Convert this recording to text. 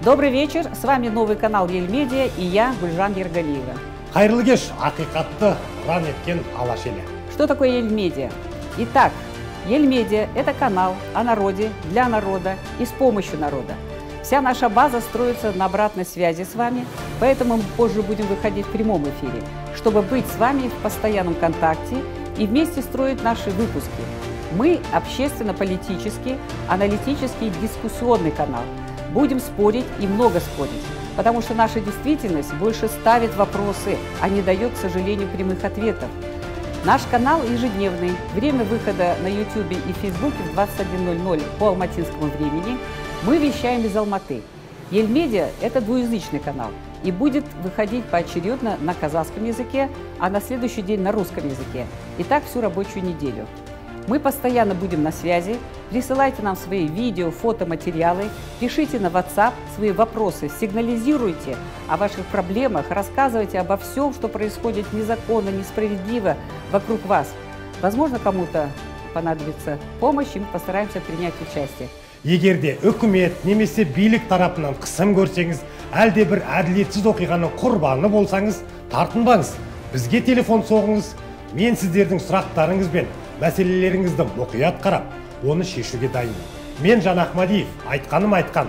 Добрый вечер, с вами новый канал Ел-Медиа и я, Гульжан Ергалиева. Қайырлы кеш, ақиқатты ұран еткен алаш елі. Что такое Ел-Медиа? Итак, Ел-Медиа – это канал о народе, для народа и с помощью народа. Вся наша база строится на обратной связи с вами, поэтому мы позже будем выходить в прямом эфире, чтобы быть с вами в постоянном контакте и вместе строить наши выпуски. Мы общественно-политический, аналитический, дискуссионный канал. Будем спорить и много спорить, потому что наша действительность больше ставит вопросы, а не дает, к сожалению, прямых ответов. Наш канал ежедневный. Время выхода на YouTube и Facebook в 21:00 по алматинскому времени. Мы вещаем из Алматы. Ел-Медиа – это двуязычный канал и будет выходить поочередно на казахском языке, а на следующий день на русском языке. И так всю рабочую неделю. Мы постоянно будем на связи. Присылайте нам свои видео, фотоматериалы, пишите на WhatsApp свои вопросы, сигнализируйте о ваших проблемах, рассказывайте обо всем, что происходит незаконно, несправедливо вокруг вас. Возможно, кому-то понадобится помощь, и мы постараемся принять участие. Егерде үкімет немесе билік тарапынан қысым көрсеңіз, әлде бір әділетсіз оқиғаның құрбаны болсаңыз, тартынбаңыз. Бізге телефон соғыңыз. Мен сіздердің сұрақтарыңыз бен мәселелеріңізді мұқият қарап, оны шешуге дайынмын. Мен Жан Ахмадиев, айтқаным айтқан.